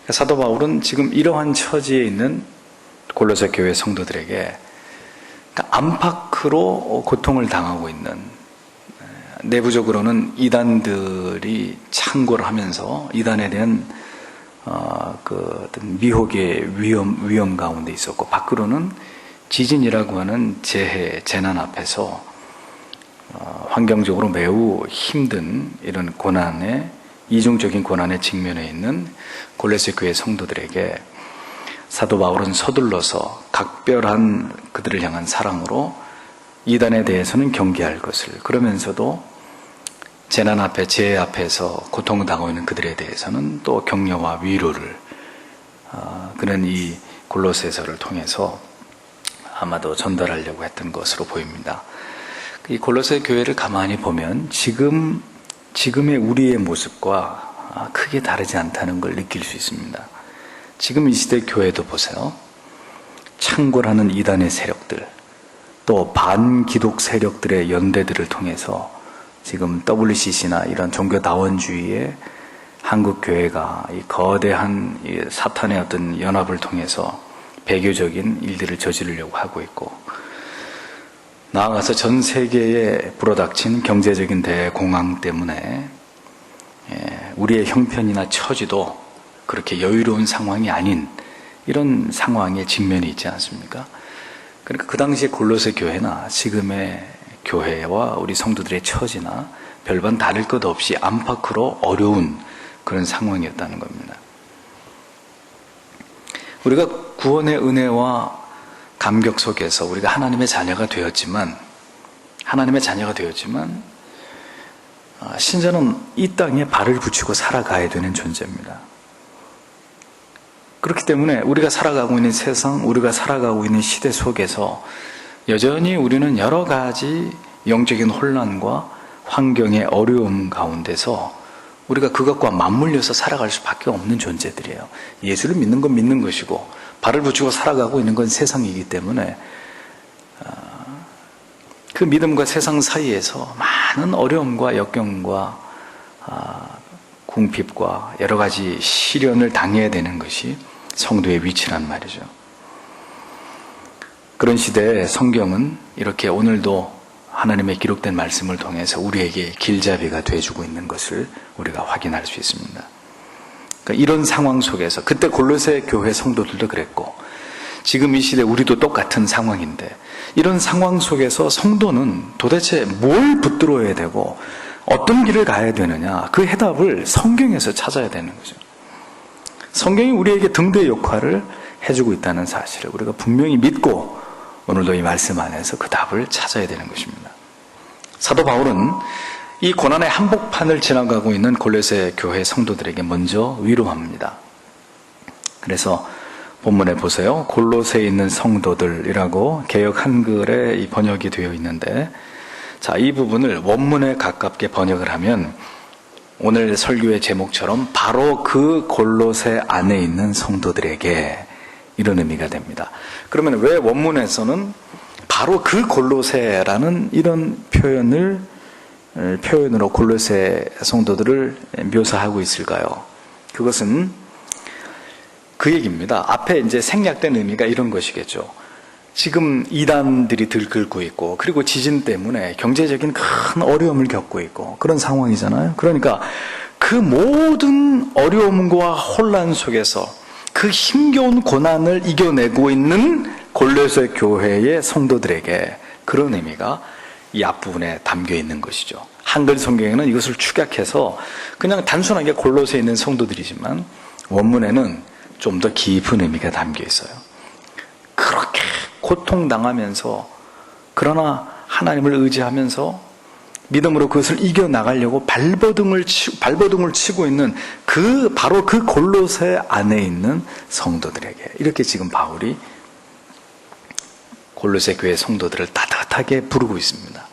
사도 바울은 지금 이러한 처지에 있는 골로새 교회 성도들에게 안팎으로 고통을 당하고 있는, 내부적으로는 이단들이 창궐을 하면서 이단에 대한 그 어떤 미혹의 위험 가운데 있었고, 밖으로는 지진이라고 하는 재난 앞에서 환경적으로 매우 힘든 이런 고난에, 이중적인 고난에 직면해 있는 골로새 교회 성도들에게 사도 바울은 서둘러서 각별한 그들을 향한 사랑으로 이단에 대해서는 경계할 것을, 그러면서도 재난 앞에, 재해 앞에서 고통당하고 있는 그들에 대해서는 또 격려와 위로를 그는 이 골로새서를 통해서 아마도 전달하려고 했던 것으로 보입니다. 이 골로새 교회를 가만히 보면 지금의 우리의 모습과 크게 다르지 않다는 걸 느낄 수 있습니다. 지금 이 시대 교회도 보세요. 창궐하는 이단의 세력들, 또 반기독 세력들의 연대들을 통해서 지금 WCC나 이런 종교다원주의의 한국 교회가 이 거대한 이 사탄의 어떤 연합을 통해서 배교적인 일들을 저지르려고 하고 있고, 나아가서 전 세계에 불어닥친 경제적인 대공황 때문에 우리의 형편이나 처지도 그렇게 여유로운 상황이 아닌 이런 상황에 직면이 있지 않습니까? 그러니까 그 당시에 골로새 교회나 지금의 교회와 우리 성도들의 처지나 별반 다를 것 없이 안팎으로 어려운 그런 상황이었다는 겁니다. 우리가 구원의 은혜와 감격 속에서 우리가 하나님의 자녀가 되었지만 신자는 이 땅에 발을 붙이고 살아가야 되는 존재입니다. 그렇기 때문에 우리가 살아가고 있는 세상, 우리가 살아가고 있는 시대 속에서 여전히 우리는 여러 가지 영적인 혼란과 환경의 어려움 가운데서 우리가 그것과 맞물려서 살아갈 수밖에 없는 존재들이에요. 예수를 믿는 건 믿는 것이고 발을 붙이고 살아가고 있는 건 세상이기 때문에 그 믿음과 세상 사이에서 많은 어려움과 역경과 궁핍과 여러 가지 시련을 당해야 되는 것이 성도의 위치란 말이죠. 그런 시대에 성경은 이렇게 오늘도 하나님의 기록된 말씀을 통해서 우리에게 길잡이가 되어주고 있는 것을 우리가 확인할 수 있습니다. 그러니까 이런 상황 속에서 그때 골로새 교회 성도들도 그랬고 지금 이 시대 우리도 똑같은 상황인데, 이런 상황 속에서 성도는 도대체 뭘 붙들어야 되고 어떤 길을 가야 되느냐, 그 해답을 성경에서 찾아야 되는 거죠. 성경이 우리에게 등대 역할을 해주고 있다는 사실을 우리가 분명히 믿고 오늘도 이 말씀 안에서 그 답을 찾아야 되는 것입니다. 사도 바울은 이 고난의 한복판을 지나가고 있는 골로새 교회 성도들에게 먼저 위로합니다. 그래서 본문에 보세요. 골로새에 있는 성도들이라고 개역 한글에 이 번역이 되어 있는데, 자, 이 부분을 원문에 가깝게 번역을 하면 오늘 설교의 제목처럼 바로 그 골로새 안에 있는 성도들에게, 이런 의미가 됩니다. 그러면 왜 원문에서는 바로 그 골로새라는 이런 표현으로 골로새 성도들을 묘사하고 있을까요? 그것은 그 얘기입니다. 앞에 이제 생략된 의미가 이런 것이겠죠. 지금 이단들이 들끓고 있고, 그리고 지진 때문에 경제적인 큰 어려움을 겪고 있고 그런 상황이잖아요. 그러니까 그 모든 어려움과 혼란 속에서 그 힘겨운 고난을 이겨내고 있는 골로새 교회의 성도들에게, 그런 의미가 이 앞부분에 담겨 있는 것이죠. 한글 성경에는 이것을 축약해서 그냥 단순하게 골로새에 있는 성도들이지만 원문에는 좀 더 깊은 의미가 담겨 있어요. 그렇게 고통당하면서, 그러나 하나님을 의지하면서 믿음으로 그것을 이겨나가려고 발버둥을 치고 있는 바로 그 골로새 안에 있는 성도들에게, 이렇게 지금 바울이 골로새 교회 성도들을 따뜻하게 부르고 있습니다.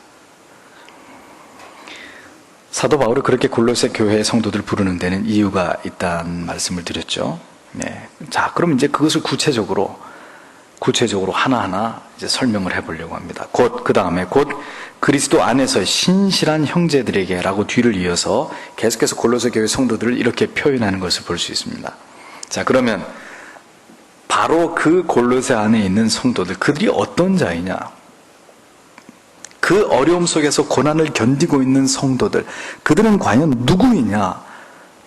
사도 바울이 그렇게 골로새 교회 성도들 부르는 데는 이유가 있다는 말씀을 드렸죠. 네. 자, 그럼 이제 그것을 구체적으로 하나하나 이제 설명을 해보려고 합니다. 그 다음에 그리스도 안에서 신실한 형제들에게라고 뒤를 이어서 계속해서 골로새 교회 성도들을 이렇게 표현하는 것을 볼 수 있습니다. 자, 그러면 바로 그 골로새 안에 있는 성도들, 그들이 어떤 자이냐? 그 어려움 속에서 고난을 견디고 있는 성도들, 그들은 과연 누구이냐?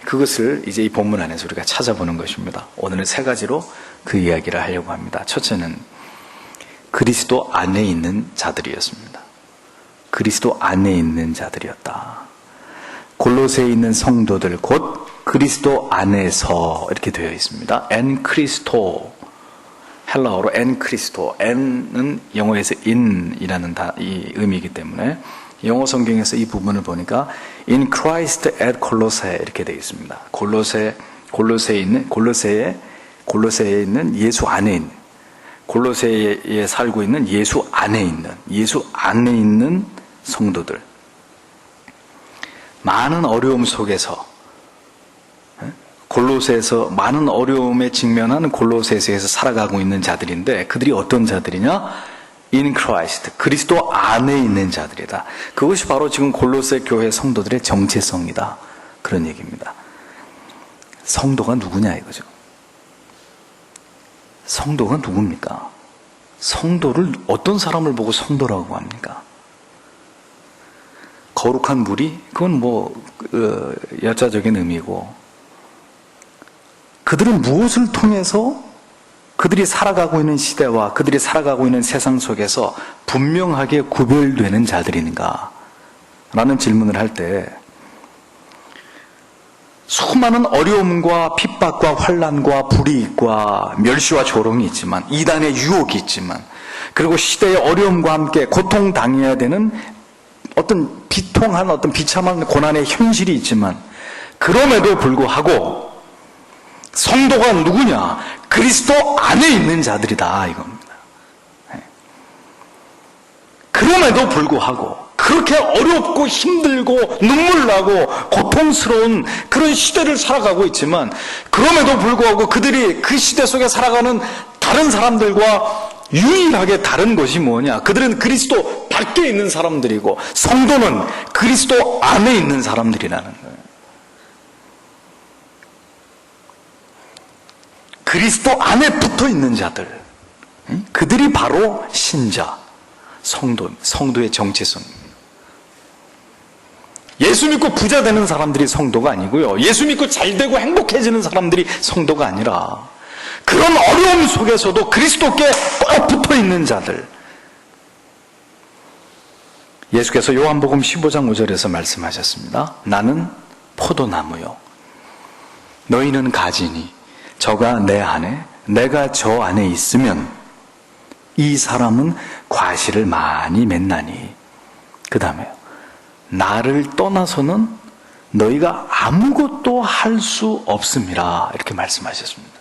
그것을 이제 이 본문 안에서 우리가 찾아보는 것입니다. 오늘은 세 가지로 그 이야기를 하려고 합니다. 첫째는 그리스도 안에 있는 자들이었습니다. 그리스도 안에 있는 자들이었다. 골로새에 있는 성도들, 곧 그리스도 안에서 이렇게 되어 있습니다. 엔 크리스토, 헬라어로 엔 크리스토, 엔은 영어에서 in이라는 이 의미이기 때문에 영어 성경에서 이 부분을 보니까 in Christ at Colossae 이렇게 되어 있습니다. 골로새에 있는 예수 안에 있는, 골로새에 살고 있는 예수 안에 있는 성도들. 많은 어려움 속에서, 골로새에서 많은 어려움에 직면한 골로새에서 살아가고 있는 자들인데, 그들이 어떤 자들이냐? In Christ, 그리스도 안에 있는 자들이다. 그것이 바로 지금 골로새 교회 성도들의 정체성이다. 그런 얘기입니다. 성도가 누구냐 이거죠. 성도가 누굽니까? 성도를 어떤 사람을 보고 성도라고 합니까? 거룩한 무리? 그건 여자적인 의미고, 그들은 무엇을 통해서 그들이 살아가고 있는 시대와 그들이 살아가고 있는 세상 속에서 분명하게 구별되는 자들인가? 라는 질문을 할 때 수많은 어려움과 핍박과 환난과 불이익과 멸시와 조롱이 있지만, 이단의 유혹이 있지만, 그리고 시대의 어려움과 함께 고통당해야 되는 어떤 비통한 어떤 비참한 고난의 현실이 있지만, 그럼에도 불구하고 성도가 누구냐? 그리스도 안에 있는 자들이다 이겁니다. 그럼에도 불구하고 그렇게 어렵고 힘들고 눈물 나고 고통스러운 그런 시대를 살아가고 있지만, 그럼에도 불구하고 그들이 그 시대 속에 살아가는 다른 사람들과 유일하게 다른 것이 뭐냐? 그들은 그리스도 밖에 있는 사람들이고, 성도는 그리스도 안에 있는 사람들이라는 거예요. 그리스도 안에 붙어 있는 자들, 그들이 바로 신자, 성도의 정체성입니다. 예수 믿고 부자 되는 사람들이 성도가 아니고요, 예수 믿고 잘 되고 행복해지는 사람들이 성도가 아니라, 그런 어려움 속에서도 그리스도께 꼭 붙어 있는 자들. 예수께서 요한복음 15장 5절에서 말씀하셨습니다. 나는 포도나무요, 너희는 가지니 저가 내 안에, 내가 저 안에 있으면 이 사람은 과실을 많이 맺나니, 그 다음에 나를 떠나서는 너희가 아무것도 할 수 없음이라, 이렇게 말씀하셨습니다.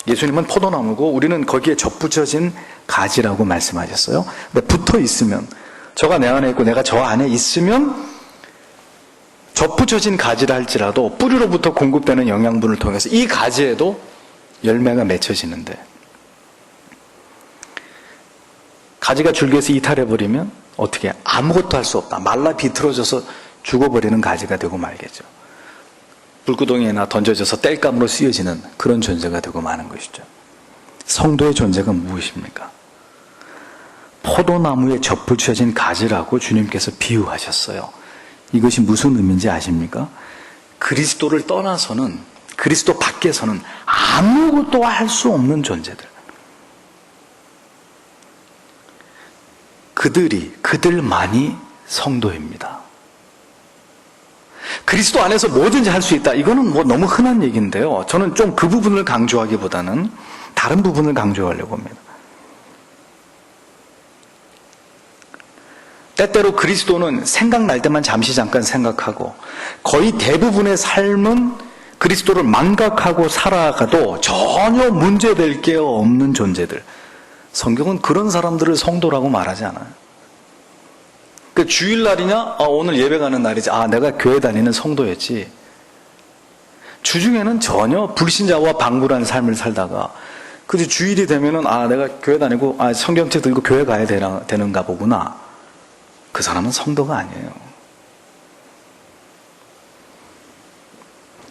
예수님은 포도나무고 우리는 거기에 접붙여진 가지라고 말씀하셨어요. 근데 붙어 있으면, 저가 내 안에 있고 내가 저 안에 있으면 접붙여진 가지라 할지라도 뿌리로부터 공급되는 영양분을 통해서 이 가지에도 열매가 맺혀지는데, 가지가 줄기에서 이탈해버리면 어떻게 아무것도 할 수 없다. 말라 비틀어져서 죽어버리는 가지가 되고 말겠죠. 불구덩이에나 던져져서 땔감으로 쓰여지는 그런 존재가 되고 마는 것이죠. 성도의 존재가 무엇입니까? 포도나무에 접붙여진 가지라고 주님께서 비유하셨어요. 이것이 무슨 의미인지 아십니까? 그리스도를 떠나서는, 그리스도 밖에서는 아무것도 할 수 없는 존재들. 그들만이 성도입니다. 그리스도 안에서 뭐든지 할 수 있다. 이거는 너무 흔한 얘기인데요. 저는 좀 그 부분을 강조하기보다는 다른 부분을 강조하려고 합니다. 때때로 그리스도는 생각날 때만 잠깐 생각하고, 거의 대부분의 삶은 그리스도를 망각하고 살아가도 전혀 문제될 게 없는 존재들. 성경은 그런 사람들을 성도라고 말하지 않아요. 그러니까 주일날이냐? 오늘 예배 가는 날이지. 내가 교회 다니는 성도였지. 주중에는 전혀 불신자와 방불한 삶을 살다가, 그래서 주일이 되면은 내가 교회 다니고 성경책 들고 교회 가야 되는가 보구나. 그 사람은 성도가 아니에요.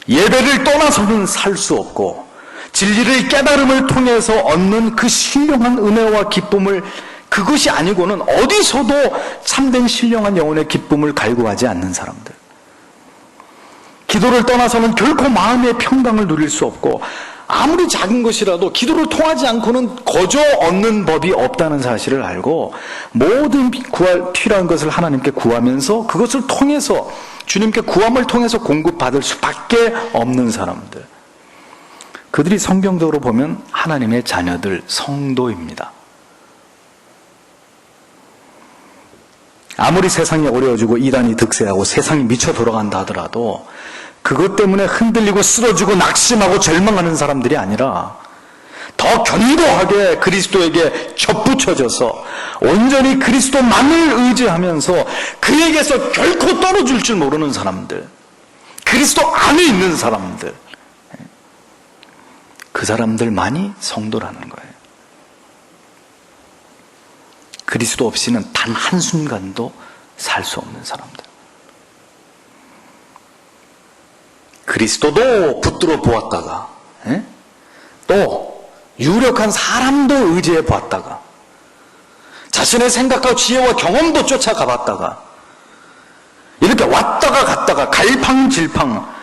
예배를 떠나서는 살 수 없고 진리를 깨달음을 통해서 얻는 그 신령한 은혜와 기쁨을 그것이 아니고는 어디서도 참된 신령한 영혼의 기쁨을 갈구하지 않는 사람들. 기도를 떠나서는 결코 마음의 평강을 누릴 수 없고 아무리 작은 것이라도 기도를 통하지 않고는 거저 얻는 법이 없다는 사실을 알고 모든 필요한 것을 하나님께 구하면서 그것을 통해서 주님께 구함을 통해서 공급받을 수밖에 없는 사람들. 그들이 성경적으로 보면 하나님의 자녀들, 성도입니다. 아무리 세상이 어려워지고 이단이 득세하고 세상이 미쳐 돌아간다 하더라도 그것 때문에 흔들리고 쓰러지고 낙심하고 절망하는 사람들이 아니라 더 견고하게 그리스도에게 접붙여져서 온전히 그리스도만을 의지하면서 그에게서 결코 떨어질 줄 모르는 사람들, 그리스도 안에 있는 사람들, 그 사람들만이 성도라는 거예요. 그리스도 없이는 단 한순간도 살 수 없는 사람들. 그리스도도 붙들어 보았다가 또 유력한 사람도 의지해 보았다가 자신의 생각과 지혜와 경험도 쫓아가 봤다가 이렇게 왔다가 갔다가 갈팡질팡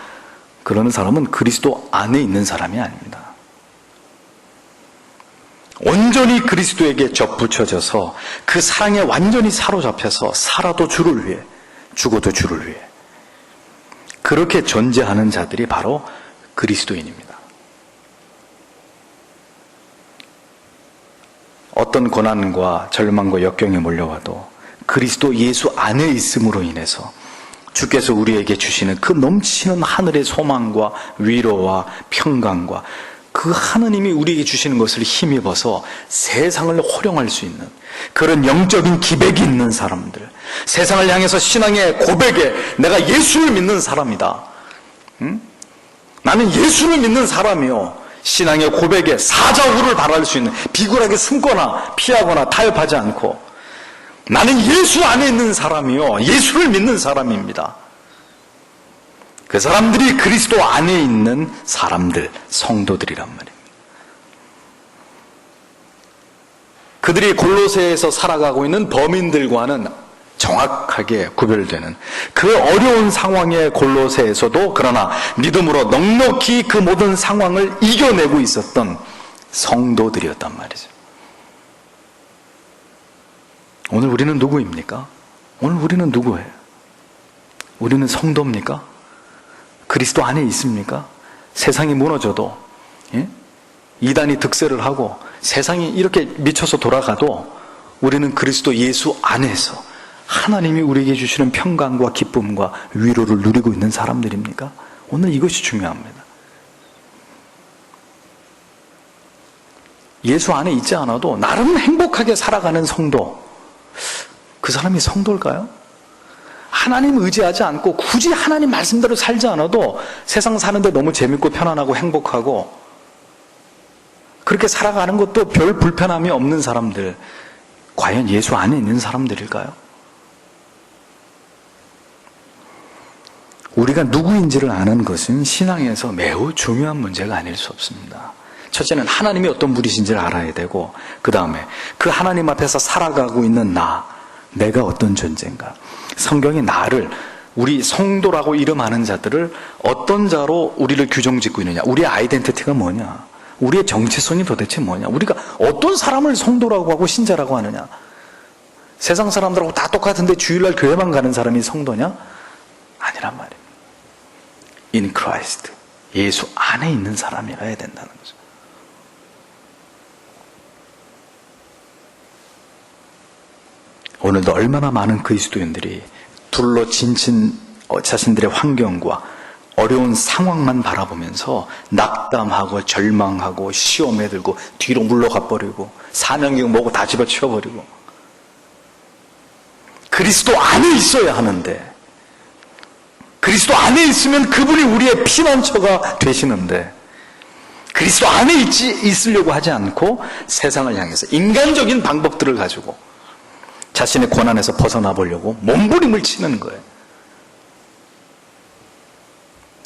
그러는 사람은 그리스도 안에 있는 사람이 아닙니다. 온전히 그리스도에게 접붙여져서 그 사랑에 완전히 사로잡혀서 살아도 주를 위해 죽어도 주를 위해 그렇게 존재하는 자들이 바로 그리스도인입니다. 어떤 고난과 절망과 역경이 몰려와도 그리스도 예수 안에 있음으로 인해서 주께서 우리에게 주시는 그 넘치는 하늘의 소망과 위로와 평강과 그 하느님이 우리에게 주시는 것을 힘입어서 세상을 호령할 수 있는 그런 영적인 기백이 있는 사람들, 세상을 향해서 신앙의 고백에 내가 예수를 믿는 사람이다. 나는 예수를 믿는 사람이요. 신앙의 고백에 사자후를 바랄 수 있는, 비굴하게 숨거나 피하거나 타협하지 않고 나는 예수 안에 있는 사람이요. 예수를 믿는 사람입니다. 그 사람들이 그리스도 안에 있는 사람들, 성도들이란 말입니다. 그들이 골로새에서 살아가고 있는 범인들과는 정확하게 구별되는 그 어려운 상황의 골로새에서도 그러나 믿음으로 넉넉히 그 모든 상황을 이겨내고 있었던 성도들이었단 말이죠. 오늘 우리는 누구입니까? 오늘 우리는 누구예요? 우리는 성도입니까? 그리스도 안에 있습니까? 세상이 무너져도 이단이 득세를 하고 세상이 이렇게 미쳐서 돌아가도 우리는 그리스도 예수 안에서 하나님이 우리에게 주시는 평강과 기쁨과 위로를 누리고 있는 사람들입니까? 오늘 이것이 중요합니다. 예수 안에 있지 않아도 나름 행복하게 살아가는 성도, 그 사람이 성도일까요? 하나님 의지하지 않고 굳이 하나님 말씀대로 살지 않아도 세상 사는데 너무 재밌고 편안하고 행복하고 그렇게 살아가는 것도 별 불편함이 없는 사람들, 과연 예수 안에 있는 사람들일까요? 우리가 누구인지를 아는 것은 신앙에서 매우 중요한 문제가 아닐 수 없습니다. 첫째는 하나님이 어떤 분이신지를 알아야 되고, 그 다음에 그 하나님 앞에서 살아가고 있는 내가 어떤 존재인가. 성경이 나를, 우리 성도라고 이름하는 자들을 어떤 자로 우리를 규정짓고 있느냐, 우리의 아이덴티티가 뭐냐, 우리의 정체성이 도대체 뭐냐, 우리가 어떤 사람을 성도라고 하고 신자라고 하느냐. 세상 사람들하고 다 똑같은데 주일날 교회만 가는 사람이 성도냐? 아니란 말이에요. In Christ, 예수 안에 있는 사람이라 해야 된다는 거죠. 오늘도 얼마나 많은 그리스도인들이 둘러 진친 자신들의 환경과 어려운 상황만 바라보면서 낙담하고 절망하고 시험에 들고 뒤로 물러가 버리고 사명이고 뭐고 다 집어치워버리고, 그리스도 안에 있어야 하는데, 그리스도 안에 있으면 그분이 우리의 피난처가 되시는데 그리스도 안에 있으려고 하지 않고 세상을 향해서 인간적인 방법들을 가지고 자신의 고난에서 벗어나 보려고 몸부림을 치는 거예요.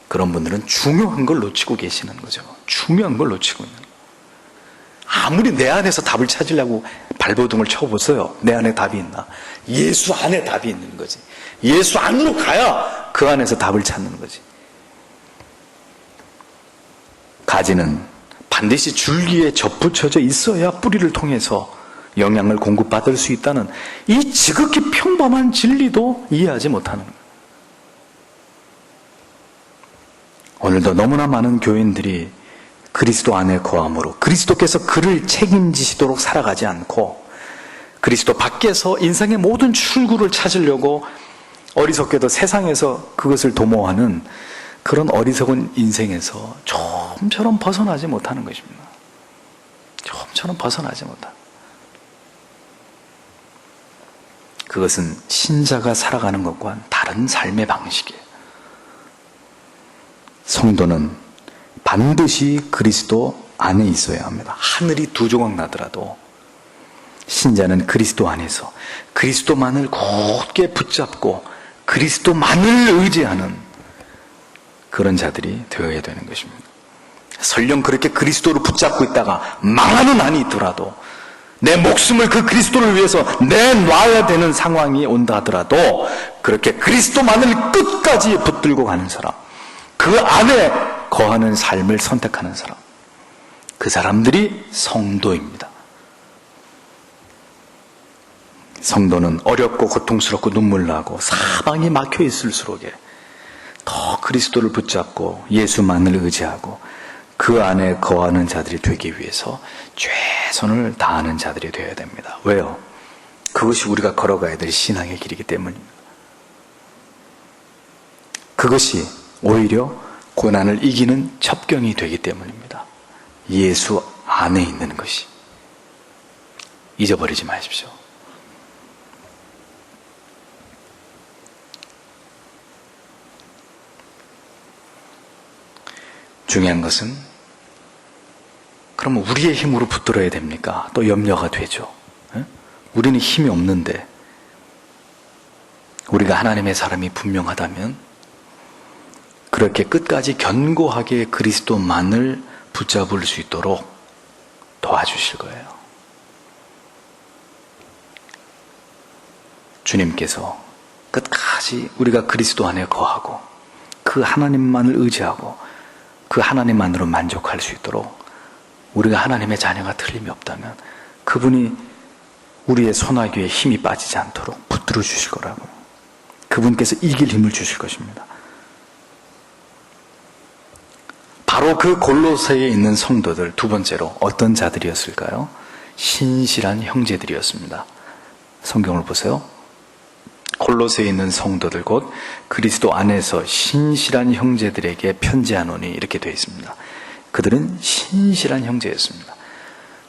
그런 분들은 중요한 걸 놓치고 계시는 거죠. 중요한 걸 놓치고 있는 거예요. 아무리 내 안에서 답을 찾으려고 발버둥을 쳐보세요. 내 안에 답이 있나? 예수 안에 답이 있는 거지. 예수 안으로 가야 그 안에서 답을 찾는 거지. 가지는 반드시 줄기에 접붙여져 있어야 뿌리를 통해서 영양을 공급받을 수 있다는 이 지극히 평범한 진리도 이해하지 못하는 거예요. 오늘도 너무나 많은 교인들이 그리스도 안에 거함으로 그리스도께서 그를 책임지시도록 살아가지 않고 그리스도 밖에서 인생의 모든 출구를 찾으려고 어리석게도 세상에서 그것을 도모하는 그런 어리석은 인생에서 좀처럼 벗어나지 못하는 것입니다. 좀처럼 벗어나지 못하는. 그것은 신자가 살아가는 것과는 다른 삶의 방식이에요. 성도는 반드시 그리스도 안에 있어야 합니다. 하늘이 두 조각 나더라도 신자는 그리스도 안에서 그리스도만을 굳게 붙잡고 그리스도만을 의지하는 그런 자들이 되어야 되는 것입니다. 설령 그렇게 그리스도를 붙잡고 있다가 망하는 한이 있더라도 내 목숨을 그 그리스도를 위해서 내놔야 되는 상황이 온다 하더라도 그렇게 그리스도만을 끝까지 붙들고 가는 사람, 그 안에 거하는 삶을 선택하는 사람, 그 사람들이 성도입니다. 성도는 어렵고 고통스럽고 눈물 나고 사방이 막혀 있을수록에 더 그리스도를 붙잡고 예수만을 의지하고 그 안에 거하는 자들이 되기 위해서 최선을 다하는 자들이 되어야 됩니다. 왜요? 그것이 우리가 걸어가야 될 신앙의 길이기 때문입니다. 그것이 오히려 고난을 이기는 첩경이 되기 때문입니다. 예수 안에 있는 것이. 잊어버리지 마십시오. 중요한 것은 그러면 우리의 힘으로 붙들어야 됩니까? 또 염려가 되죠. 우리는 힘이 없는데 우리가 하나님의 사람이 분명하다면 그렇게 끝까지 견고하게 그리스도만을 붙잡을 수 있도록 도와주실 거예요. 주님께서 끝까지 우리가 그리스도 안에 거하고 그 하나님만을 의지하고 그 하나님만으로 만족할 수 있도록 우리가 하나님의 자녀가 틀림이 없다면 그분이 우리의 소나기에 힘이 빠지지 않도록 붙들어 주실 거라고요. 그분께서 이길 힘을 주실 것입니다. 바로 그 골로새에 있는 성도들, 두 번째로 어떤 자들이었을까요? 신실한 형제들이었습니다. 성경을 보세요. 골로새에 있는 성도들 곧 그리스도 안에서 신실한 형제들에게 편지하노니 이렇게 되어 있습니다. 그들은 신실한 형제였습니다.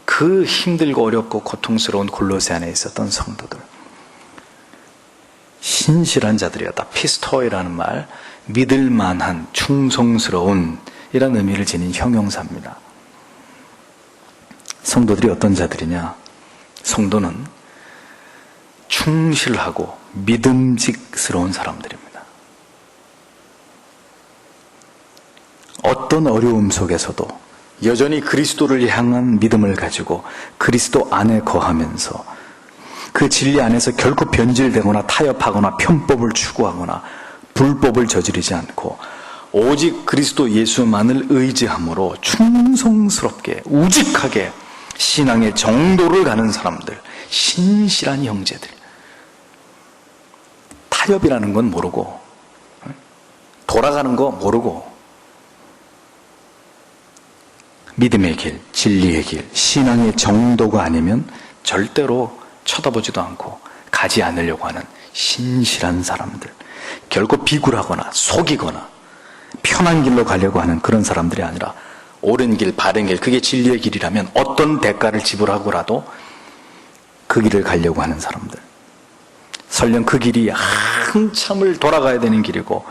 그 힘들고 어렵고 고통스러운 골로새 안에 있었던 성도들, 신실한 자들이었다. 피스토이라는 말, 믿을만한, 충성스러운 이런 의미를 지닌 형용사입니다. 성도들이 어떤 자들이냐? 성도는 충실하고 믿음직스러운 사람들입니다. 어떤 어려움 속에서도 여전히 그리스도를 향한 믿음을 가지고 그리스도 안에 거하면서 그 진리 안에서 결코 변질되거나 타협하거나 편법을 추구하거나 불법을 저지르지 않고 오직 그리스도 예수만을 의지함으로 충성스럽게 우직하게 신앙의 정도를 가는 사람들, 신실한 형제들. 타협이라는 건 모르고 돌아가는 거 모르고 믿음의 길, 진리의 길, 신앙의 정도가 아니면 절대로 쳐다보지도 않고 가지 않으려고 하는 신실한 사람들. 결코 비굴하거나 속이거나 편한 길로 가려고 하는 그런 사람들이 아니라 옳은 길, 바른 길, 그게 진리의 길이라면 어떤 대가를 지불하고라도 그 길을 가려고 하는 사람들. 설령 그 길이 한참을 돌아가야 되는 길이고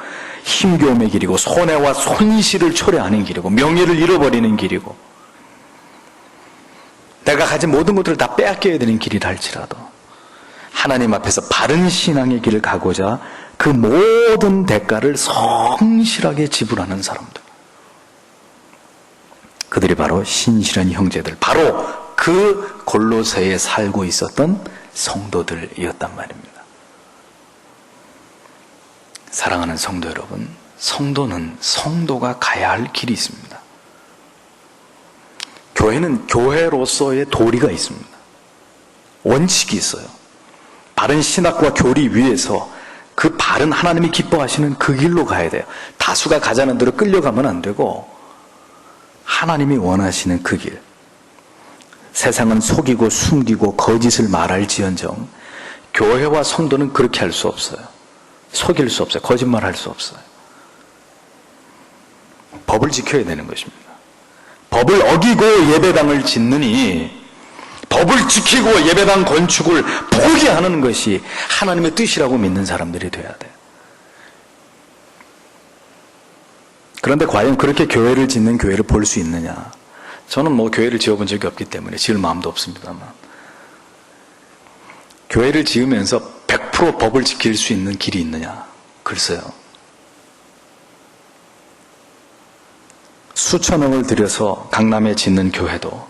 힘겨움의 길이고 손해와 손실을 초래하는 길이고 명예를 잃어버리는 길이고 내가 가진 모든 것들을 다 빼앗겨야 되는 길이라 할지라도 하나님 앞에서 바른 신앙의 길을 가고자 그 모든 대가를 성실하게 지불하는 사람들. 그들이 바로 신실한 형제들, 바로 그 골로새에 살고 있었던 성도들이었단 말입니다. 사랑하는 성도 여러분, 성도는 성도가 가야 할 길이 있습니다. 교회는 교회로서의 도리가 있습니다. 원칙이 있어요. 바른 신학과 교리 위에서 그 바른 하나님이 기뻐하시는 그 길로 가야 돼요. 다수가 가자는 대로 끌려가면 안 되고 하나님이 원하시는 그 길. 세상은 속이고 숨기고 거짓을 말할지언정 교회와 성도는 그렇게 할 수 없어요. 속일 수 없어요. 거짓말할 수 없어요. 법을 지켜야 되는 것입니다. 법을 어기고 예배당을 짓느니 법을 지키고 예배당 건축을 포기하는 것이 하나님의 뜻이라고 믿는 사람들이 돼야 돼요. 그런데 과연 그렇게 교회를 짓는 교회를 볼 수 있느냐? 저는 교회를 지어본 적이 없기 때문에 지을 마음도 없습니다만, 교회를 지으면서 100% 법을 지킬 수 있는 길이 있느냐? 글쎄요. 수천억을 들여서 강남에 짓는 교회도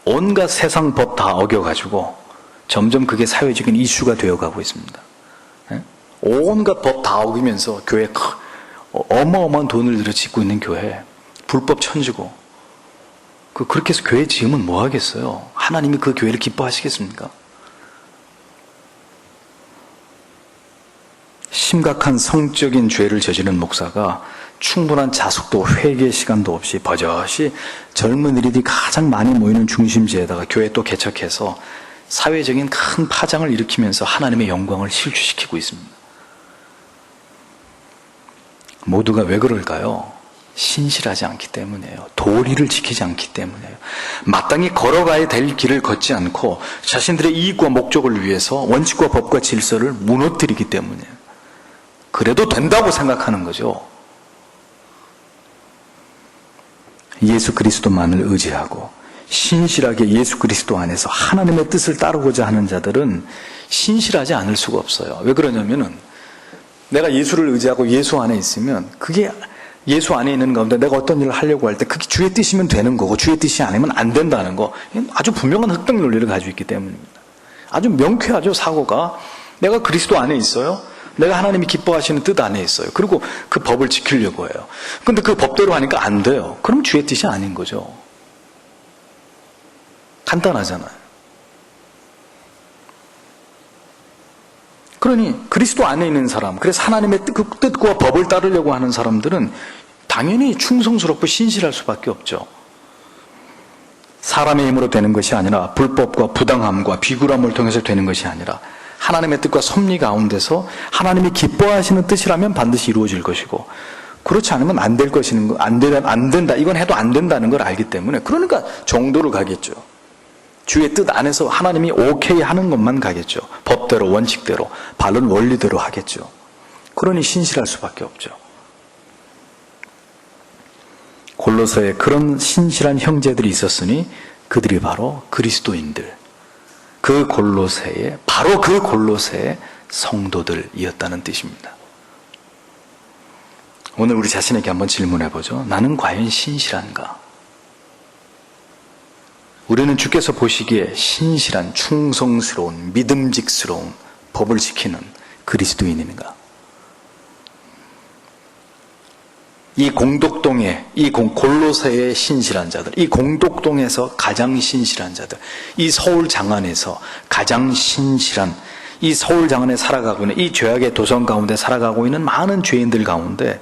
온갖 세상 법 다 어겨가지고 점점 그게 사회적인 이슈가 되어가고 있습니다. 온갖 법 다 어기면서 교회 어마어마한 돈을 들여 짓고 있는 교회, 불법 천지고, 그렇게 해서 교회 지으면 뭐 하겠어요? 하나님이 그 교회를 기뻐하시겠습니까? 심각한 성적인 죄를 저지른 목사가 충분한 자숙도 회개 시간도 없이 버젓이 젊은이들이 가장 많이 모이는 중심지에다가 교회 또 개척해서 사회적인 큰 파장을 일으키면서 하나님의 영광을 실추시키고 있습니다. 모두가 왜 그럴까요? 신실하지 않기 때문이에요. 도리를 지키지 않기 때문이에요. 마땅히 걸어가야 될 길을 걷지 않고 자신들의 이익과 목적을 위해서 원칙과 법과 질서를 무너뜨리기 때문이에요. 그래도 된다고 생각하는 거죠. 예수 그리스도만을 의지하고 신실하게 예수 그리스도 안에서 하나님의 뜻을 따르고자 하는 자들은 신실하지 않을 수가 없어요. 왜 그러냐면은 내가 예수를 의지하고 예수 안에 있으면 그게 예수 안에 있는 가운데 내가 어떤 일을 하려고 할 때 그게 주의 뜻이면 되는 거고 주의 뜻이 아니면 안 된다는 거, 아주 분명한 흑백 논리를 가지고 있기 때문입니다. 아주 명쾌하죠. 사고가. 내가 그리스도 안에 있어요. 내가 하나님이 기뻐하시는 뜻 안에 있어요. 그리고 그 법을 지키려고 해요. 근데 그 법대로 하니까 안 돼요. 그럼 주의 뜻이 아닌 거죠. 간단하잖아요. 그러니 그리스도 안에 있는 사람, 그래서 하나님의 뜻과 법을 따르려고 하는 사람들은 당연히 충성스럽고 신실할 수밖에 없죠. 사람의 힘으로 되는 것이 아니라 불법과 부당함과 비굴함을 통해서 되는 것이 아니라 하나님의 뜻과 섭리 가운데서 하나님이 기뻐하시는 뜻이라면 반드시 이루어질 것이고, 그렇지 않으면 안 될 것이는 안 된다. 이건 해도 안 된다는 걸 알기 때문에, 그러니까 정도로 가겠죠. 주의 뜻 안에서 하나님이 오케이 하는 것만 가겠죠. 법대로, 원칙대로, 바른 원리대로 하겠죠. 그러니 신실할 수밖에 없죠. 골로새에 그런 신실한 형제들이 있었으니 그들이 바로 그리스도인들, 그 골로새에, 바로 그 골로새의 성도들이었다는 뜻입니다. 오늘 우리 자신에게 한번 질문해 보죠. 나는 과연 신실한가? 우리는 주께서 보시기에 신실한, 충성스러운, 믿음직스러운, 법을 지키는 그리스도인인가? 이 공덕동에, 이 골로새의 신실한 자들, 이 공덕동에서 가장 신실한 자들, 이 서울 장안에서 가장 신실한, 이 서울 장안에 살아가고 있는, 이 죄악의 도성 가운데 살아가고 있는 많은 죄인들 가운데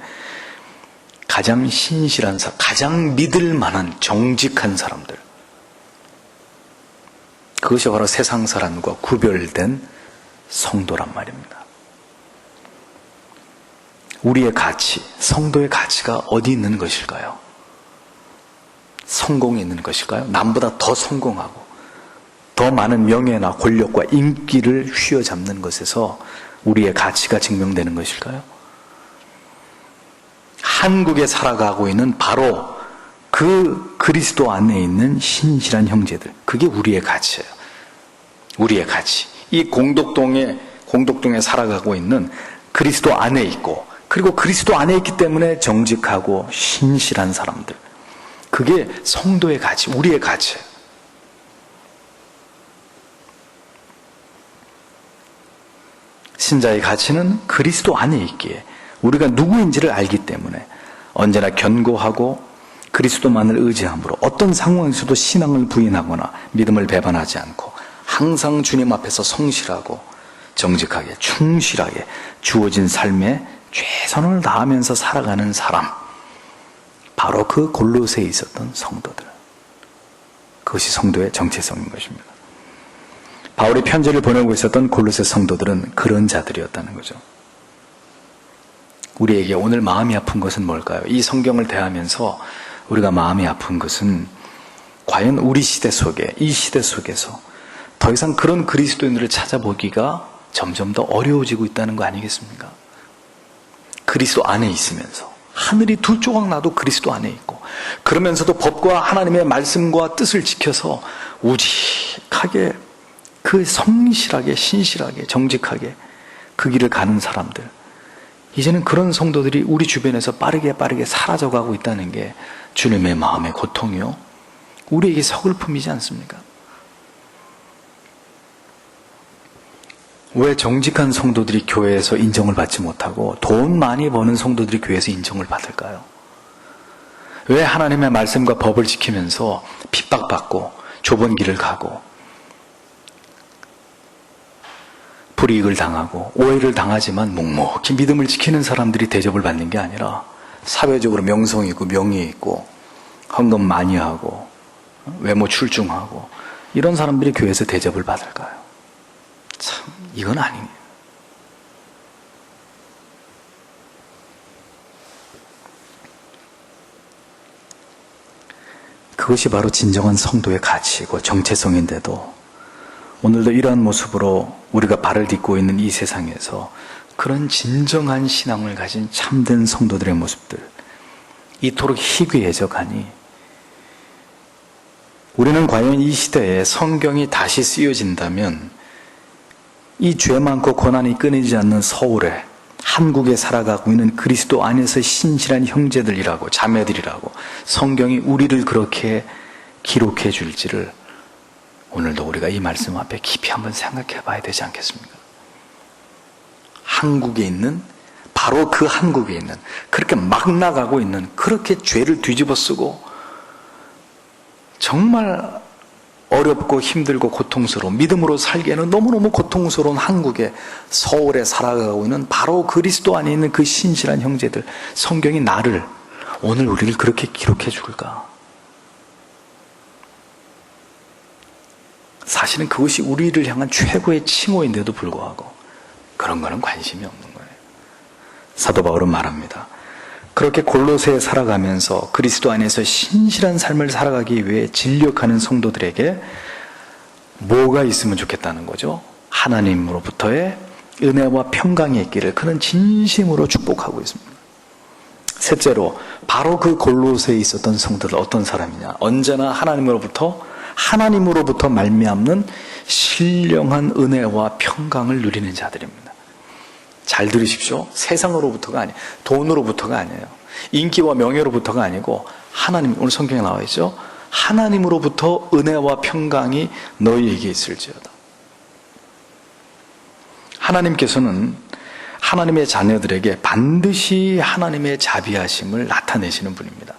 가장 신실한 사람, 가장 믿을 만한 정직한 사람들, 그것이 바로 세상 사람과 구별된 성도란 말입니다. 우리의 가치, 성도의 가치가 어디 있는 것일까요? 성공에 있는 것일까요? 남보다 더 성공하고 더 많은 명예나 권력과 인기를 휘어잡는 것에서 우리의 가치가 증명되는 것일까요? 한국에 살아가고 있는 바로 그 그리스도 안에 있는 신실한 형제들, 그게 우리의 가치예요. 우리의 가치. 이 공덕동에 살아가고 있는 그리스도 안에 있고, 그리고 그리스도 안에 있기 때문에 정직하고 신실한 사람들. 그게 성도의 가치, 우리의 가치예요. 신자의 가치는 그리스도 안에 있기에 우리가 누구인지를 알기 때문에 언제나 견고하고 그리스도만을 의지함으로 어떤 상황에서도 신앙을 부인하거나 믿음을 배반하지 않고 항상 주님 앞에서 성실하고 정직하게 충실하게 주어진 삶에 최선을 다하면서 살아가는 사람, 바로 그 골로새에 있었던 성도들, 그것이 성도의 정체성인 것입니다. 바울이 편지를 보내고 있었던 골로새 성도들은 그런 자들이었다는 거죠. 우리에게 오늘 마음이 아픈 것은 뭘까요? 이 성경을 대하면서 우리가 마음이 아픈 것은 과연 우리 시대 속에, 이 시대 속에서 더 이상 그런 그리스도인들을 찾아보기가 점점 더 어려워지고 있다는 거 아니겠습니까? 그리스도 안에 있으면서 하늘이 둘 조각 나도 그리스도 안에 있고, 그러면서도 법과 하나님의 말씀과 뜻을 지켜서 우직하게 그 성실하게 신실하게 정직하게 그 길을 가는 사람들, 이제는 그런 성도들이 우리 주변에서 빠르게 사라져가고 있다는 게 주님의 마음의 고통이요, 우리에게 서글픔이지 않습니까? 왜 정직한 성도들이 교회에서 인정을 받지 못하고 돈 많이 버는 성도들이 교회에서 인정을 받을까요? 왜 하나님의 말씀과 법을 지키면서 핍박받고 좁은 길을 가고 불이익을 당하고 오해를 당하지만 묵묵히 믿음을 지키는 사람들이 대접을 받는 게 아니라 사회적으로 명성이 있고 명예 있고 헌금 많이 하고 외모 출중하고 이런 사람들이 교회에서 대접을 받을까요? 참, 이건 아니에요. 그것이 바로 진정한 성도의 가치이고 정체성인데도 오늘도 이러한 모습으로 우리가 발을 딛고 있는 이 세상에서 그런 진정한 신앙을 가진 참된 성도들의 모습들, 이토록 희귀해져가니 우리는 과연 이 시대에 성경이 다시 쓰여진다면 이 죄 많고 고난이 끊이지 않는 서울에, 한국에 살아가고 있는 그리스도 안에서 신실한 형제들이라고, 자매들이라고 성경이 우리를 그렇게 기록해 줄지를 오늘도 우리가 이 말씀 앞에 깊이 한번 생각해 봐야 되지 않겠습니까? 한국에 있는, 바로 그 한국에 있는, 그렇게 막 나가고 있는, 그렇게 죄를 뒤집어 쓰고 정말 어렵고 힘들고 고통스러운, 믿음으로 살기에는 너무너무 고통스러운 한국에, 서울에 살아가고 있는 바로 그리스도 안에 있는 그 신실한 형제들, 성경이 나를, 오늘 우리를 그렇게 기록해 줄까? 사실은 그것이 우리를 향한 최고의 칭호인데도 불구하고 그런 거는 관심이 없는 거예요. 사도 바울은 말합니다. 그렇게 골로새에 살아가면서 그리스도 안에서 신실한 삶을 살아가기 위해 진력하는 성도들에게 뭐가 있으면 좋겠다는 거죠? 하나님으로부터의 은혜와 평강이 있기를 그는 진심으로 축복하고 있습니다. 셋째로, 바로 그 골로새에 있었던 성도들 어떤 사람이냐? 언제나 하나님으로부터 말미암는 신령한 은혜와 평강을 누리는 자들입니다. 잘 들으십시오. 세상으로부터가 아니에요. 돈으로부터가 아니에요. 인기와 명예로부터가 아니고 하나님, 오늘 성경에 나와 있죠. 하나님으로부터 은혜와 평강이 너희에게 있을지어다. 하나님께서는 하나님의 자녀들에게 반드시 하나님의 자비하심을 나타내시는 분입니다.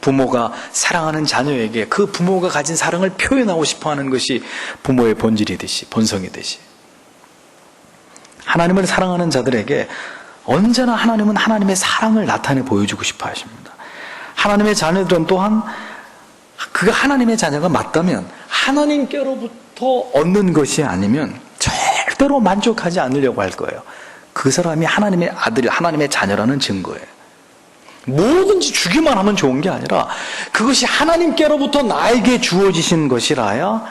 부모가 사랑하는 자녀에게 그 부모가 가진 사랑을 표현하고 싶어하는 것이 부모의 본질이듯이, 본성이듯이, 하나님을 사랑하는 자들에게 언제나 하나님은 하나님의 사랑을 나타내 보여주고 싶어 하십니다. 하나님의 자녀들은 또한 그가 하나님의 자녀가 맞다면 하나님께로부터 얻는 것이 아니면 절대로 만족하지 않으려고 할 거예요. 그 사람이 하나님의 아들이, 하나님의 자녀라는 증거예요. 뭐든지 주기만 하면 좋은 게 아니라 그것이 하나님께로부터 나에게 주어지신 것이라야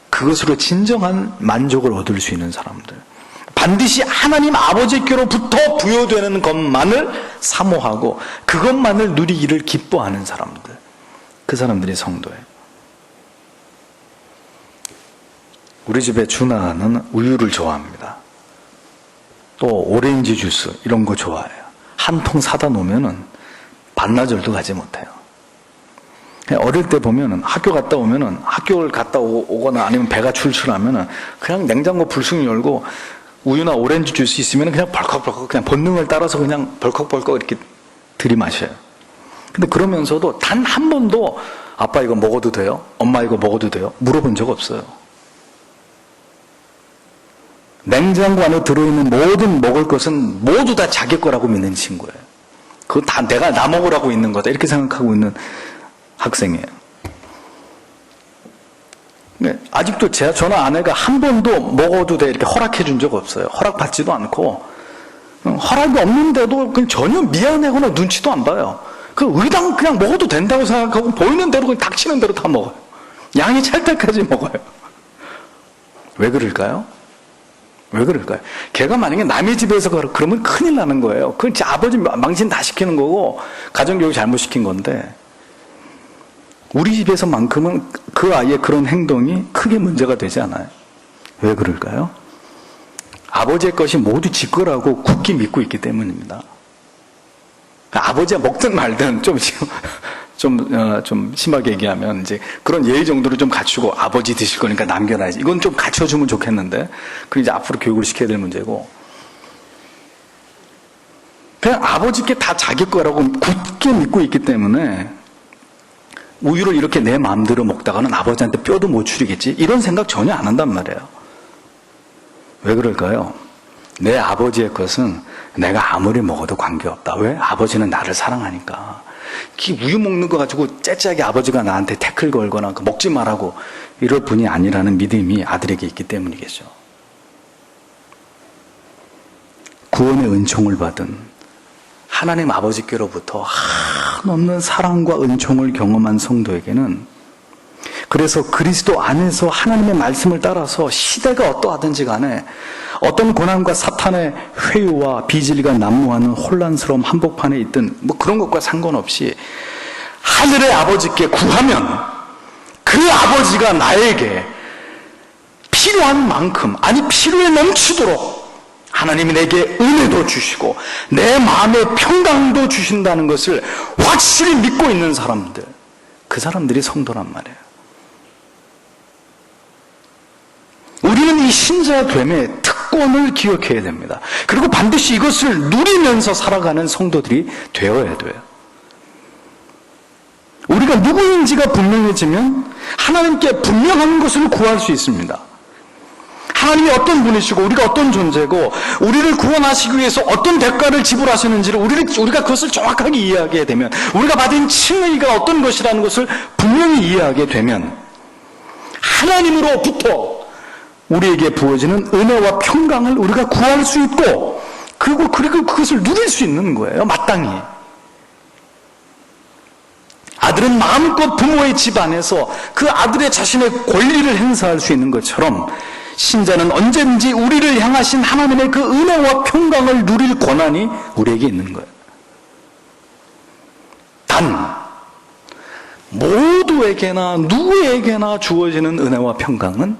그것으로 진정한 만족을 얻을 수 있는 사람들, 반드시 하나님 아버지께로부터 부여되는 것만을 사모하고 그것만을 누리기를 기뻐하는 사람들, 그 사람들이 성도예요. 우리 집에 준하는 우유를 좋아합니다. 또 오렌지 주스 이런 거 좋아해요. 한 통 사다 놓으면은 반나절도 가지 못해요. 어릴 때 보면은 학교 갔다 오면은 학교를 갔다 오거나 아니면 배가 출출하면은 그냥 냉장고 불쑥 열고 우유나 오렌지 주스 있으면은 그냥 벌컥벌컥 그냥 본능을 따라서 그냥 벌컥벌컥 이렇게 들이마셔요. 근데 그러면서도 단 한 번도 아빠 이거 먹어도 돼요? 엄마 이거 먹어도 돼요? 물어본 적 없어요. 냉장고 안에 들어있는 모든 먹을 것은 모두 다 자기 거라고 믿는 친구예요. 그거 다 내가 나 먹으라고 있는 거다 이렇게 생각하고 있는 학생이에요. 네, 아직도 저나 아내가 한 번도 먹어도 돼 이렇게 허락해 준 적 없어요. 허락받지도 않고 허락이 없는데도 그냥 전혀 미안해하거나 눈치도 안 봐요. 그 의당 그냥 먹어도 된다고 생각하고 보이는 대로 그냥 닥치는 대로 다 먹어요. 양이 찰 때까지 먹어요. 왜 그럴까요? 왜 그럴까요? 걔가 만약에 남의 집에서 그러면 큰일 나는 거예요. 그건 아버지 망신 다 시키는 거고 가정교육 잘못 시킨 건데 우리 집에서만큼은 그 아이의 그런 행동이 크게 문제가 되지 않아요. 왜 그럴까요? 아버지의 것이 모두 지 거라고 굳게 믿고 있기 때문입니다. 아버지가 먹든 말든 좀 심하게 얘기하면 이제 그런 예의 정도를 좀 갖추고 아버지 드실 거니까 남겨놔야지. 이건 좀 갖춰주면 좋겠는데 그건 이제 앞으로 교육을 시켜야 될 문제고 그냥 아버지께 다 자기 거라고 굳게 믿고 있기 때문에 우유를 이렇게 내 마음대로 먹다가는 아버지한테 뼈도 못 추리겠지 이런 생각 전혀 안 한단 말이에요. 왜 그럴까요? 내 아버지의 것은 내가 아무리 먹어도 관계없다. 왜? 아버지는 나를 사랑하니까. 우유 먹는 거 가지고 째째하게 아버지가 나한테 태클 걸거나 먹지 말라고 이럴 분이 아니라는 믿음이 아들에게 있기 때문이겠죠. 구원의 은총을 받은 하나님 아버지께로부터 한없는 사랑과 은총을 경험한 성도에게는 그래서 그리스도 안에서 하나님의 말씀을 따라서 시대가 어떠하든지 간에 어떤 고난과 사탄의 회유와 비질리가 난무하는 혼란스러움 한복판에 있든 뭐 그런 것과 상관없이 하늘의 아버지께 구하면 그 아버지가 나에게 필요한 만큼 아니 필요에 넘치도록 하나님이 내게 은혜도 주시고 내 마음의 평강도 주신다는 것을 확실히 믿고 있는 사람들 그 사람들이 성도란 말이에요. 우리는 이 신자됨의 특권을 기억해야 됩니다. 그리고 반드시 이것을 누리면서 살아가는 성도들이 되어야 돼요. 우리가 누구인지가 분명해지면 하나님께 분명한 것을 구할 수 있습니다. 하나님이 어떤 분이시고 우리가 어떤 존재고 우리를 구원하시기 위해서 어떤 대가를 지불하시는지를 우리가 그것을 정확하게 이해하게 되면 우리가 받은 칭의가 어떤 것이라는 것을 분명히 이해하게 되면 하나님으로부터 우리에게 부어지는 은혜와 평강을 우리가 구할 수 있고 그리고 그것을 누릴 수 있는 거예요. 마땅히. 아들은 마음껏 부모의 집 안에서 그 아들의 자신의 권리를 행사할 수 있는 것처럼 신자는 언제든지 우리를 향하신 하나님의 그 은혜와 평강을 누릴 권한이 우리에게 있는 거예요. 단 모두에게나 누구에게나 주어지는 은혜와 평강은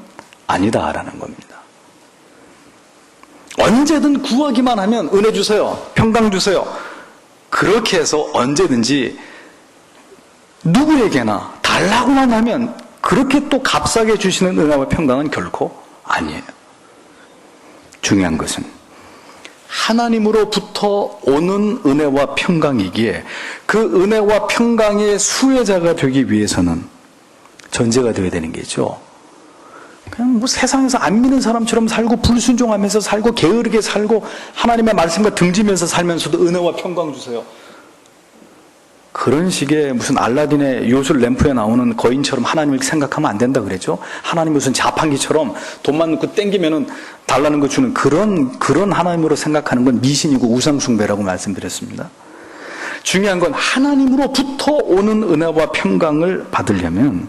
아니다라는 겁니다. 언제든 구하기만 하면 은혜 주세요. 평강 주세요. 그렇게 해서 언제든지 누구에게나 달라고만 하면 그렇게 또 값싸게 주시는 은혜와 평강은 결코 아니에요. 중요한 것은 하나님으로부터 오는 은혜와 평강이기에 그 은혜와 평강의 수혜자가 되기 위해서는 전제가 되어야 되는 게죠. 그냥 뭐 세상에서 안 믿는 사람처럼 살고 불순종하면서 살고 게으르게 살고 하나님의 말씀과 등지면서 살면서도 은혜와 평강 주세요. 그런 식의 무슨 알라딘의 요술 램프에 나오는 거인처럼 하나님을 생각하면 안 된다 그랬죠. 하나님 무슨 자판기처럼 돈만 넣고 땡기면은 달라는 거 주는 그런 하나님으로 생각하는 건 미신이고 우상숭배라고 말씀드렸습니다. 중요한 건 하나님으로부터 오는 은혜와 평강을 받으려면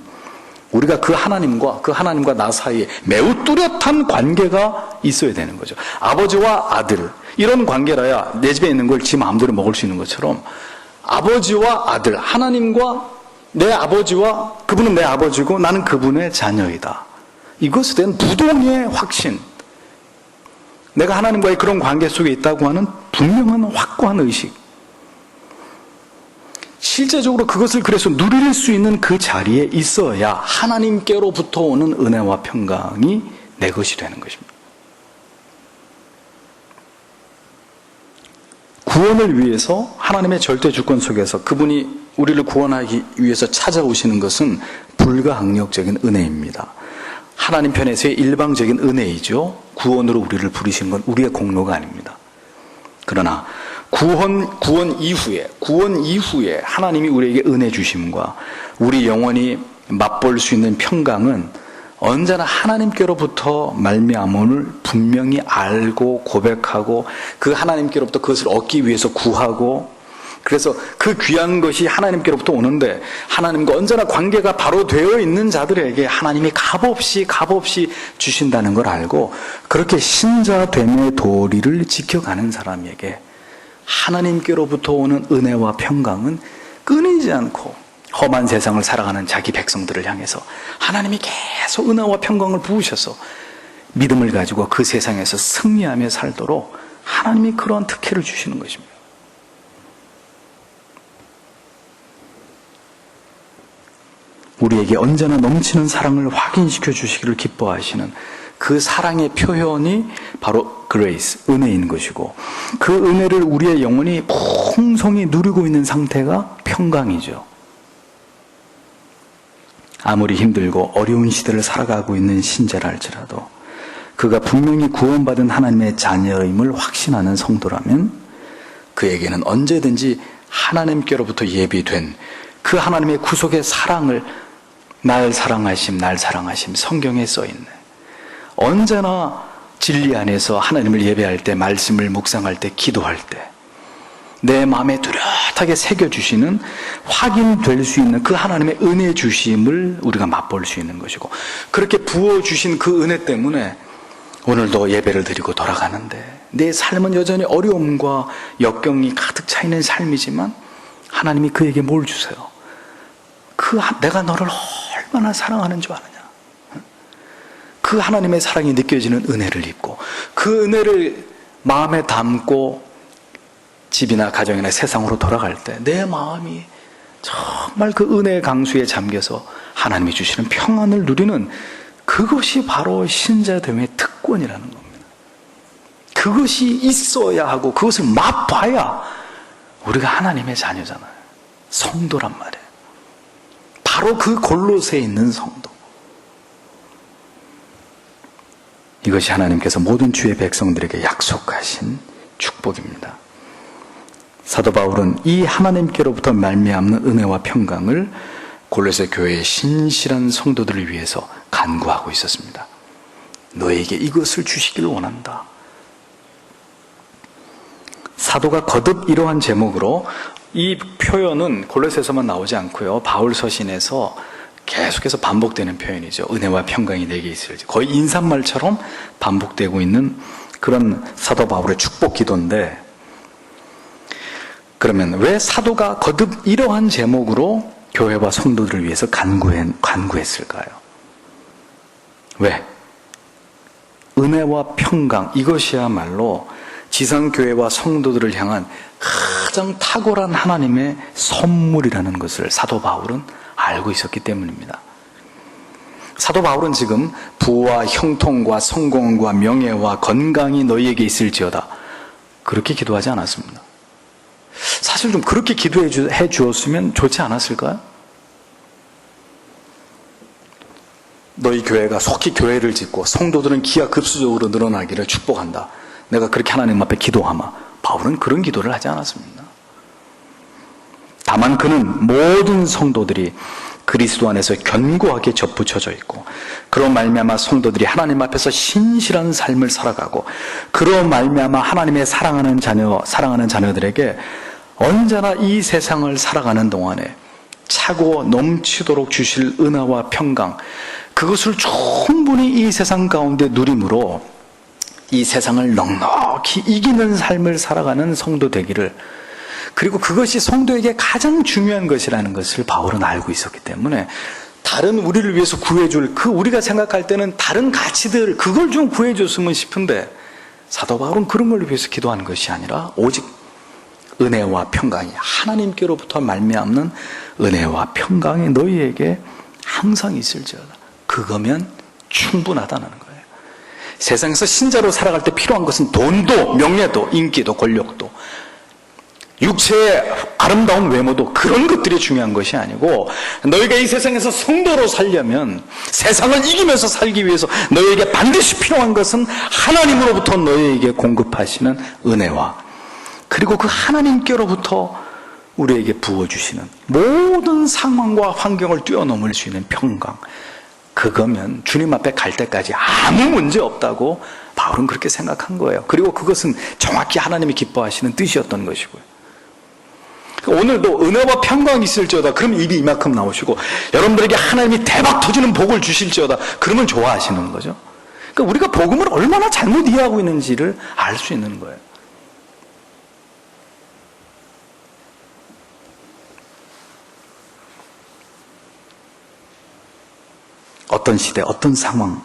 우리가 그 하나님과 나 사이에 매우 뚜렷한 관계가 있어야 되는 거죠. 아버지와 아들 이런 관계라야 내 집에 있는 걸 지 마음대로 먹을 수 있는 것처럼 아버지와 아들, 하나님과 내 아버지와 그분은 내 아버지고 나는 그분의 자녀이다. 이것에 대한 무동의 확신. 내가 하나님과의 그런 관계 속에 있다고 하는 분명한 확고한 의식. 실제적으로 그것을 그래서 누릴 수 있는 그 자리에 있어야 하나님께로부터 오는 은혜와 평강이 내 것이 되는 것입니다. 구원을 위해서 하나님의 절대 주권 속에서 그분이 우리를 구원하기 위해서 찾아오시는 것은 불가항력적인 은혜입니다. 하나님 편에서의 일방적인 은혜이죠. 구원으로 우리를 부르시는 건 우리의 공로가 아닙니다. 그러나 구원 이후에 하나님이 우리에게 은혜 주심과 우리 영혼이 맛볼 수 있는 평강은 언제나 하나님께로부터 말미암음을 분명히 알고 고백하고 그 하나님께로부터 그것을 얻기 위해서 구하고, 그래서 그 귀한 것이 하나님께로부터 오는데 하나님과 언제나 관계가 바로 되어 있는 자들에게 하나님이 값없이 주신다는 걸 알고 그렇게 신자됨의 도리를 지켜가는 사람에게 하나님께로부터 오는 은혜와 평강은 끊이지 않고 험한 세상을 살아가는 자기 백성들을 향해서 하나님이 계속 은혜와 평강을 부으셔서 믿음을 가지고 그 세상에서 승리하며 살도록 하나님이 그러한 특혜를 주시는 것입니다. 우리에게 언제나 넘치는 사랑을 확인시켜 주시기를 기뻐하시는 그 사랑의 표현이 바로 그레이스, 은혜인 것이고, 그 은혜를 우리의 영혼이 풍성히 누리고 있는 상태가 평강이죠. 아무리 힘들고 어려운 시대를 살아가고 있는 신자라 할지라도 그가 분명히 구원받은 하나님의 자녀임을 확신하는 성도라면 그에게는 언제든지 하나님께로부터 예비된 그 하나님의 구속의 사랑을, 날 사랑하심 성경에 써있네. 언제나 진리 안에서 하나님을 예배할 때, 말씀을 묵상할 때, 기도할 때 내 마음에 뚜렷하게 새겨주시는, 확인될 수 있는 그 하나님의 은혜 주심을 우리가 맛볼 수 있는 것이고, 그렇게 부어주신 그 은혜 때문에 오늘도 예배를 드리고 돌아가는데 내 삶은 여전히 어려움과 역경이 가득 차 있는 삶이지만 하나님이 그에게 뭘 주세요? 내가 너를 얼마나 사랑하는 줄 아느냐? 그 하나님의 사랑이 느껴지는 은혜를 입고 그 은혜를 마음에 담고 집이나 가정이나 세상으로 돌아갈 때 내 마음이 정말 그 은혜의 강수에 잠겨서 하나님이 주시는 평안을 누리는, 그것이 바로 신자됨의 특권이라는 겁니다. 그것이 있어야 하고 그것을 맛봐야 우리가 하나님의 자녀잖아요. 성도란 말이에요. 바로 그 골로새에 있는 성도. 이것이 하나님께서 모든 주의 백성들에게 약속하신 축복입니다. 사도 바울은 이 하나님께로부터 말미암는 은혜와 평강을 골로새 교회의 신실한 성도들을 위해서 간구하고 있었습니다. 너에게 이것을 주시기를 원한다. 사도가 거듭 이러한 제목으로, 이 표현은 골로새에서만 나오지 않고요, 바울 서신에서 계속해서 반복되는 표현이죠. 은혜와 평강이 내게 있을지. 거의 인사말처럼 반복되고 있는 그런 사도 바울의 축복 기도인데, 그러면 왜 사도가 거듭 이러한 제목으로 교회와 성도들을 위해서 간구했을까요? 왜? 은혜와 평강, 이것이야말로 지성교회와 성도들을 향한 가장 탁월한 하나님의 선물이라는 것을 사도 바울은 알고 있었기 때문입니다. 사도 바울은 지금 부와 형통과 성공과 명예와 건강이 너희에게 있을지어다, 그렇게 기도하지 않았습니다. 사실 좀 그렇게 기도해 주었으면 좋지 않았을까요? 너희 교회가 속히 교회를 짓고 성도들은 기하급수적으로 늘어나기를 축복한다, 내가 그렇게 하나님 앞에 기도하마. 바울은 그런 기도를 하지 않았습니다. 다만 그는 모든 성도들이 그리스도 안에서 견고하게 접붙여져 있고, 그로 말미암아 성도들이 하나님 앞에서 신실한 삶을 살아가고, 그로 말미암아 하나님의 사랑하는 자녀들에게 언제나 이 세상을 살아가는 동안에 차고 넘치도록 주실 은혜와 평강, 그것을 충분히 이 세상 가운데 누림으로 이 세상을 넉넉히 이기는 삶을 살아가는 성도 되기를, 그리고 그것이 성도에게 가장 중요한 것이라는 것을 바울은 알고 있었기 때문에 다른 우리를 위해서 구해줄, 우리가 생각할 때는 다른 가치들, 그걸 좀 구해줬으면 싶은데 사도 바울은 그런 걸 위해서 기도하는 것이 아니라 오직 은혜와 평강이, 하나님께로부터 말미암는 은혜와 평강이 너희에게 항상 있을지어다. 그거면 충분하다는 거예요. 세상에서 신자로 살아갈 때 필요한 것은 돈도, 명예도, 인기도, 권력도, 육체의 아름다운 외모도, 그런 것들이 중요한 것이 아니고, 너희가 이 세상에서 성도로 살려면, 세상을 이기면서 살기 위해서 너희에게 반드시 필요한 것은 하나님으로부터 너희에게 공급하시는 은혜와, 그리고 그 하나님께로부터 우리에게 부어주시는 모든 상황과 환경을 뛰어넘을 수 있는 평강, 그거면 주님 앞에 갈 때까지 아무 문제 없다고 바울은 그렇게 생각한 거예요. 그리고 그것은 정확히 하나님이 기뻐하시는 뜻이었던 것이고요. 오늘도 은혜와 평강이 있을지어다, 그럼 입이 이만큼 나오시고, 여러분들에게 하나님이 대박 터지는 복을 주실지어다, 그러면 좋아하시는 거죠. 그러니까 우리가 복음을 얼마나 잘못 이해하고 있는지를 알 수 있는 거예요. 어떤 시대, 어떤 상황,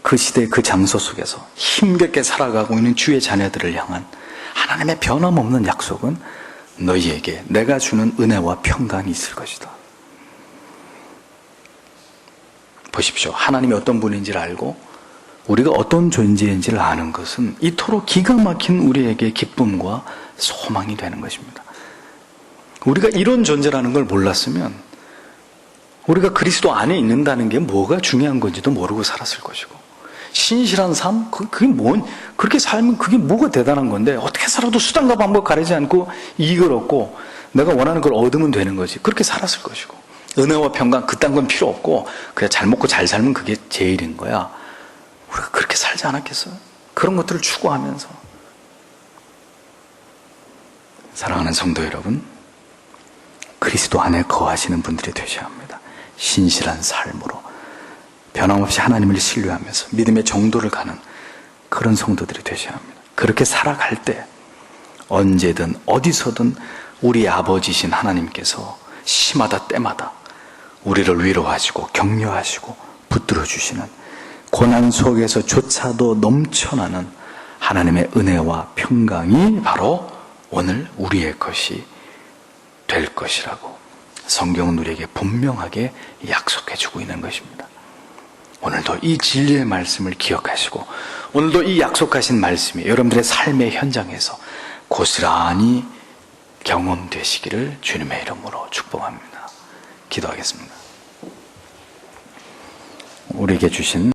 그 시대, 그 장소 속에서 힘겹게 살아가고 있는 주의 자녀들을 향한 하나님의 변함없는 약속은 너희에게 내가 주는 은혜와 평강이 있을 것이다. 보십시오. 하나님이 어떤 분인지를 알고 우리가 어떤 존재인지를 아는 것은 이토록 기가 막힌 우리에게 기쁨과 소망이 되는 것입니다. 우리가 이런 존재라는 걸 몰랐으면 우리가 그리스도 안에 있는다는 게 뭐가 중요한 건지도 모르고 살았을 것이고, 신실한 삶? 그렇게 살면 그게 뭐가 대단한 건데, 어떻게 살아도 수단과 방법 가리지 않고 이익을 얻고 내가 원하는 걸 얻으면 되는 거지. 그렇게 살았을 것이고, 은혜와 평강, 그딴 건 필요 없고 그냥 잘 먹고 잘 살면 그게 제일인 거야. 우리가 그렇게 살지 않았겠어요? 그런 것들을 추구하면서. 사랑하는 성도 여러분, 그리스도 안에 거하시는 분들이 되셔야 합니다. 신실한 삶으로 변함없이 하나님을 신뢰하면서 믿음의 정도를 가는 그런 성도들이 되셔야 합니다. 그렇게 살아갈 때 언제든 어디서든 우리 아버지신 하나님께서 시마다 때마다 우리를 위로하시고 격려하시고 붙들어 주시는, 고난 속에서조차도 넘쳐나는 하나님의 은혜와 평강이 바로 오늘 우리의 것이 될 것이라고 성경은 우리에게 분명하게 약속해 주고 있는 것입니다. 오늘도 이 진리의 말씀을 기억하시고, 오늘도 이 약속하신 말씀이 여러분들의 삶의 현장에서 고스란히 경험되시기를 주님의 이름으로 축복합니다. 기도하겠습니다. 우리에게 주신